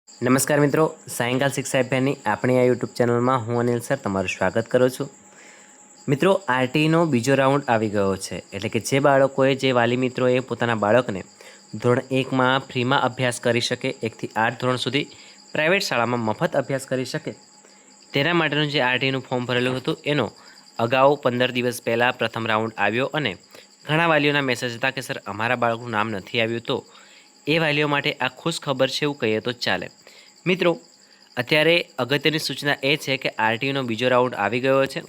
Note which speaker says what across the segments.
Speaker 1: નમસ્કાર મિત્રો, સાયંકાલ શિક્ષા અભિયાનની આપણી આ યુટ્યુબ ચેનલમાં હું અનિલ સર તમારું સ્વાગત કરું છું. મિત્રો, આરટીનો બીજો રાઉન્ડ આવી ગયો છે. એટલે કે જે બાળકોએ, જે વાલી મિત્રોએ પોતાના બાળકને ધોરણ 1માં ફ્રીમાં અભ્યાસ કરી શકે, 1 થી 8 ધોરણ સુધી પ્રાઇવેટ શાળામાં મફત અભ્યાસ કરી શકે, તેના માટેનું જે આરટીનું ફોર્મ ભરેલું હતું એનો અગાઉ 15 દિવસ પહેલાં પ્રથમ રાઉન્ડ આવ્યો અને ઘણા વાલીઓના મેસેજ હતા કે સર અમારા બાળકનું નામ નથી આવ્યું. તો એ વાલીઓ માટે આ ખુશ ખબર છે એવું કહીએ તો ચાલે. મિત્રો, અત્યારે અગત્યની સૂચના એ છે કે આરટીનો બીજો રાઉન્ડ આવી ગયો છે.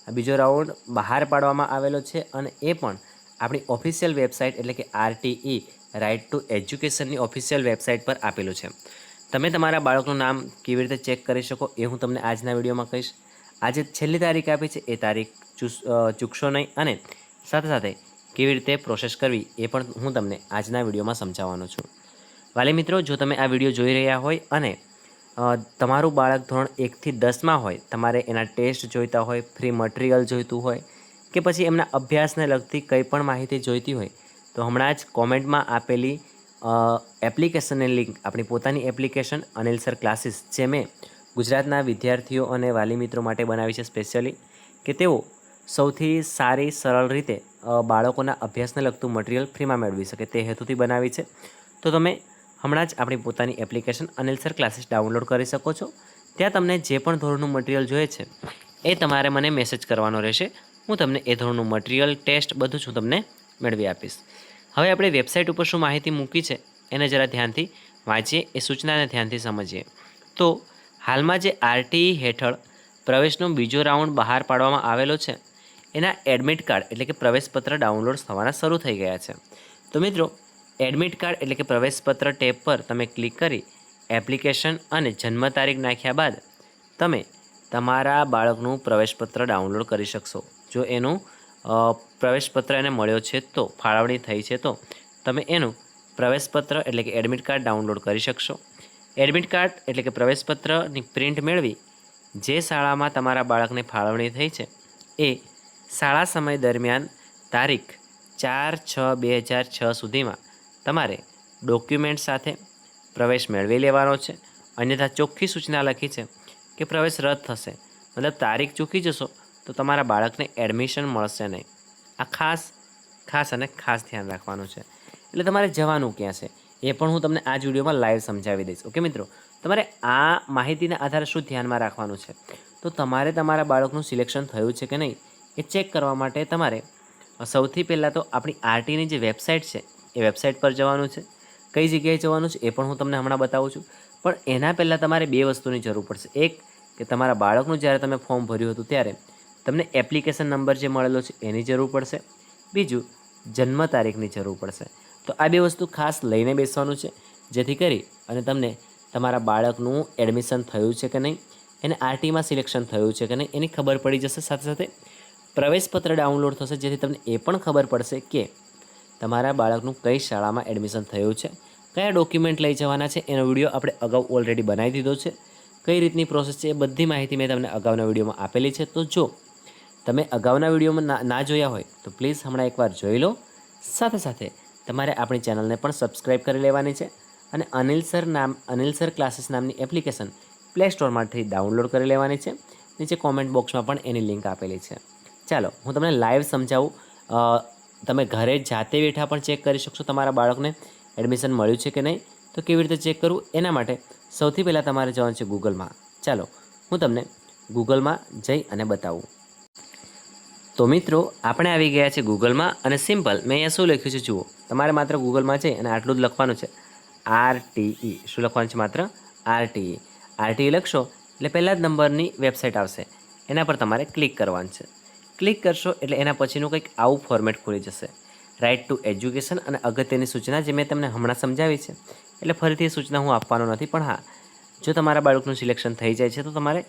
Speaker 1: આ બીજો રાઉન્ડ બહાર પાડવામાં આવેલો છે અને એ પણ આપણી ઓફિશિયલ વેબસાઇટ એટલે કે આરટીઈ રાઇટ ટુ એજ્યુકેશનની ઓફિશિયલ વેબસાઇટ પર આપેલું છે. તમે તમારા બાળકનું નામ કેવી રીતે ચેક કરી શકો એ હું તમને આજના વિડીયોમાં કહીશ. આજે છેલ્લી તારીખ આપી છે એ તારીખ ચૂકશો નહીં અને સાથે સાથે કેવી રીતે પ્રોસેસ કરવી એ પણ હું તમને આજના વિડીયોમાં સમજાવવાનો છું. વાલી મિત્રો, જો તમે આ વિડીયો જોઈ રહ્યા હોય અને તમારું બાળક ધોરણ 1 થી 10માં હોય, તમારે એના ટેસ્ટ જોઈતા હોય, ફ્રી મટીરિયલ જોઈતું હોય કે પછી એમના અભ્યાસને લગતી કંઈ પણ માહિતી જોઈતી હોય તો હમણાં જ કોમેન્ટમાં આપેલી એપ્લિકેશનની લિંક, આપણી પોતાની એપ્લિકેશન અનિલ સર ક્લાસીસ, જે મેં ગુજરાતના વિદ્યાર્થીઓ અને વાલી મિત્રો માટે બનાવી છે સ્પેશિયલી, કે તેઓ સૌથી સારી સરળ રીતે બાળકોના અભ્યાસને લગતું મટીરિયલ ફ્રીમાં મેળવી શકે તે હેતુથી બનાવી છે. તો તમે હમણાં જ આપણી પોતાની application Anil sir classes download કરી શકો છો. ત્યાં તમને જે પણ ધોરણનું મટીરિયલ જોઈએ છે એ તમારે મને મેસેજ કરવાનો રહેશે. હું તમને એ ધોરણનું મટીરિયલ, ટેસ્ટ બધું જ હું તમને મેળવી આપીશ. હવે આપણે વેબસાઇટ ઉપર શું માહિતી મૂકી છે એને જરા ધ્યાનથી વાંચીએ, એ સૂચનાને ધ્યાનથી સમજીએ. તો હાલમાં જે આરટીઈ હેઠળ પ્રવેશનો બીજો રાઉન્ડ બહાર પાડવામાં આવેલો છે એના એડમિટ કાર્ડ એટલે કે પ્રવેશપત્ર ડાઉનલોડ થવાના શરૂ થઈ ગયા છે. તો મિત્રો, એડમિટ કાર્ડ એટલે કે પ્રવેશપત્ર ટેબ પર તમે ક્લિક કરી એપ્લિકેશન અને જન્મ તારીખ નાખ્યા બાદ તમે તમારા બાળકનું પ્રવેશપત્ર ડાઉનલોડ કરી શકશો. જો એનું પ્રવેશપત્ર એને મળ્યો છે તો, ફાળવણી થઈ છે તો તમે એનું પ્રવેશપત્ર એટલે કે એડમિટ કાર્ડ ડાઉનલોડ કરી શકશો. એડમિટ કાર્ડ એટલે કે પ્રવેશપત્રની પ્રિન્ટ મેળવી જે શાળામાં તમારા બાળકને ફાળવણી થઈ છે એ શાળા સમય દરમિયાન તારીખ 4/6/2006 સુધીમાં તમારે ડોક્યુમેન્ટ સાથે પ્રવેશ મેળવી લેવાનો છે. અન્યથા ચોખ્ખી સૂચના લખી છે કે પ્રવેશ રદ થશે, મતલબ તારીખ ચૂકી જશો તો તમારા બાળકને એડમિશન મળશે નહીં. આ ખાસ અને ખાસ ધ્યાન રાખવાનું છે. એટલે તમારે જવાનું ક્યાં છે એ પણ હું તમને આ જ વિડીયોમાં લાઈવ સમજાવી દઈશ. ઓકે મિત્રો, તમારે આ માહિતીના આધારે શું ધ્યાનમાં રાખવાનું છે, તો તમારે તમારા બાળકનું સિલેક્શન થયું છે કે નહીં એ ચેક કરવા માટે તમારે સૌથી પહેલાં તો આપણી આરટીની જે વેબસાઇટ છે એ વેબસાઇટ પર જવાનું છે. કઈ જગ્યાએ જવાનું છે એ પણ હું તમને હમણાં બતાવું છું. પણ એના પહેલાં તમારે 2 વસ્તુની જરૂર પડશે. એક, કે તમારા બાળકનું જ્યારે તમે ફોર્મ ભર્યું હતું ત્યારે તમને એપ્લિકેશન નંબર જે મળેલો છે એની જરૂર પડશે. બીજું, જન્મ તારીખની જરૂર પડશે. તો આ 2 વસ્તુ ખાસ લઈને બેસવાનું છે, જેથી કરી અને તમને તમારા બાળકનું એડમિશન થયું છે કે નહીં, એને આરટીમાં સિલેક્શન થયું છે કે નહીં એની ખબર પડી જશે. સાથે સાથે પ્રવેશપત્ર ડાઉનલોડ થશે, જેથી તમને એ પણ ખબર પડશે કે તમારા બાળકનું કઈ શાળામાં એડમિશન થયું છે, કયા ડોક્યુમેન્ટ લઈ જવાના છે એનો વિડીયો આપણે અગાઉ ઓલરેડી બનાવી દીધો છે. કઈ રીતની પ્રોસેસ છે એ બધી માહિતી મેં તમને અગાઉના વિડીયોમાં આપેલી છે. તો જો તમે અગાઉના વિડીયોમાં ના જોયા હોય તો પ્લીઝ હમણાં એકવાર જોઈ લો. સાથે સાથે તમારે આપણી ચેનલને પણ સબસ્ક્રાઈબ કરી લેવાની છે અને અનિલ સર ક્લાસીસ નામની એપ્લિકેશન પ્લે સ્ટોરમાંથી ડાઉનલોડ કરી લેવાની છે. નીચે કોમેન્ટ બોક્સમાં પણ એની લિંક આપેલી છે. ચાલો હું તમને લાઈવ સમજાવું. તમે ઘરે જાતે બેઠા પણ ચેક કરી શકશો તમારા બાળકને એડમિશન મળ્યું છે કે નહીં. તો કેવી રીતે ચેક કરવું એના માટે સૌથી પહેલાં તમારે જવાનું છે ગૂગલમાં. ચાલો હું તમને ગૂગલમાં જઈ અને બતાવું. તો મિત્રો, આપણે આવી ગયા છે ગૂગલમાં અને સિમ્પલ મેં અહીંયા શું લખ્યું છે જુઓ. તમારે માત્ર ગૂગલમાં જઈ અને આટલું જ લખવાનું છે, આરટીઈ. શું લખવાનું છે? માત્ર આરટીઈ. આરટીઈ લખશો એટલે પહેલા જ નંબરની વેબસાઇટ આવશે, એના પર તમારે ક્લિક કરવાનું છે. ક્લિક કરશો એટલે એના પછીનું કંઈક આવું ફોર્મેટ ખુલી જશે, રાઇટ ટુ એજ્યુકેશન. અને અગત્યની સૂચના જે મેં તમને હમણાં સમજાવી છે, એટલે ફરીથી એ સૂચના હું આપવાનો નથી. પણ હા, જો તમારા બાળકનું સિલેક્શન થઈ જાય છે તો તમારે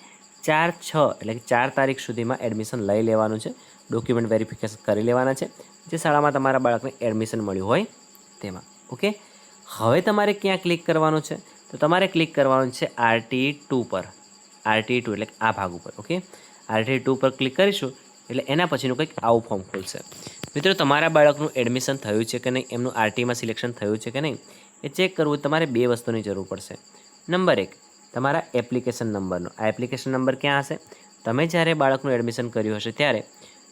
Speaker 1: 4/6 એટલે કે 4 તારીખ સુધીમાં એડમિશન લઈ લેવાનું છે. ડોક્યુમેન્ટ વેરિફિકેશન કરી લેવાના છે જે શાળામાં તમારા બાળકને એડમિશન મળ્યું હોય તેમાં. ઓકે, હવે તમારે ક્યાં ક્લિક કરવાનું છે? તો તમારે ક્લિક કરવાનું છે આરટીઈ 2 પર. આરટીઈ 2 એટલે આ ભાગ ઉપર. ઓકે, આરટીઈ 2 પર ક્લિક કરીશું એટલે એના પછીનું કંઈક આવું ફોર્મ ખુલશે. મિત્રો, તમારા બાળકનું એડમિશન થયું છે કે નહીં, એમનું આરટીમાં સિલેક્શન થયું છે કે નહીં એ ચેક કરવું તમારે 2 વસ્તુની જરૂર પડશે. નંબર 1, તમારા એપ્લિકેશન નંબરનો. આ એપ્લિકેશન નંબર ક્યાં હશે? તમે જ્યારે બાળકનું એડમિશન કર્યું હશે ત્યારે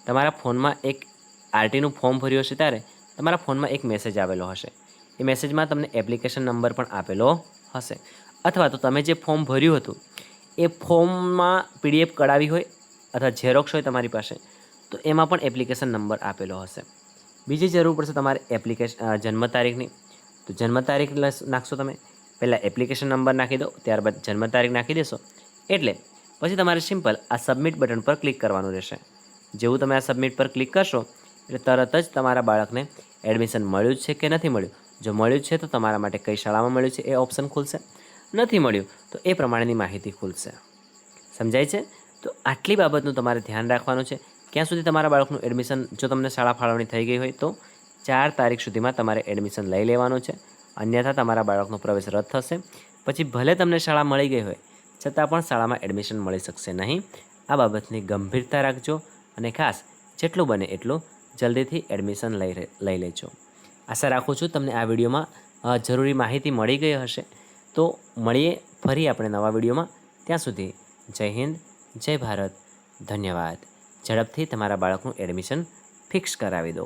Speaker 1: તમારા ફોનમાં એક આરટીનું ફોર્મ ભર્યું હશે ત્યારે તમારા ફોનમાં એક મેસેજ આવેલો હશે. એ મેસેજમાં તમને એપ્લિકેશન નંબર પણ આપેલો હશે. અથવા તો તમે જે ફોર્મ ભર્યું હતું એ ફોર્મમાં PDF કઢાવી હોય અથવા ઝેરોક્સ હોય તમારી પાસે તો એમાં પણ એપ્લિકેશન નંબર આપેલો હશે. બીજી જરૂર પડશે તમારે જન્મ તારીખની. તો જન્મ તારીખ નાખશો તમે. પહેલાં એપ્લિકેશન નંબર નાખી દો, ત્યારબાદ જન્મ તારીખ નાખી દેશો એટલે પછી તમારે સિમ્પલ આ સબમિટ બટન પર ક્લિક કરવાનું રહેશે. જેવું તમે આ સબમિટ પર ક્લિક કરશો એટલે તરત જ તમારા બાળકને એડમિશન મળ્યું છે કે નથી મળ્યું. જો મળ્યું છે તો તમારા માટે કઈ શાળામાં મળ્યું છે એ ઓપ્શન ખુલશે. નથી મળ્યું તો એ પ્રમાણેની માહિતી ખુલશે. સમજાય છે? તો આટલી બાબતનું તમારે ધ્યાન રાખવાનું છે. ક્યાં સુધી તમારા બાળકનું એડમિશન, જો તમને શાળા ફાળવણી થઈ ગઈ હોય તો 4 તારીખ સુધીમાં તમારે એડમિશન લઈ લેવાનું છે. અન્યથા તમારા બાળકનો પ્રવેશ રદ થશે. પછી ભલે તમને શાળા મળી ગઈ હોય છતાં પણ શાળામાં એડમિશન મળી શકશે નહીં. આ બાબતની ગંભીરતા રાખજો અને ખાસ જેટલું બને એટલું જલ્દીથી એડમિશન લઈ લેજો. આશા રાખું છું તમને આ વિડીયોમાં જરૂરી માહિતી મળી ગઈ હશે. તો મળીએ ફરી આપણે નવા વિડીયોમાં. ત્યાં સુધી જય હિન્દ, જય ભારત, ધન્યવાદ. ઝડપથી તમારા બાળકનું એડમિશન ફિક્સ કરાવી દો.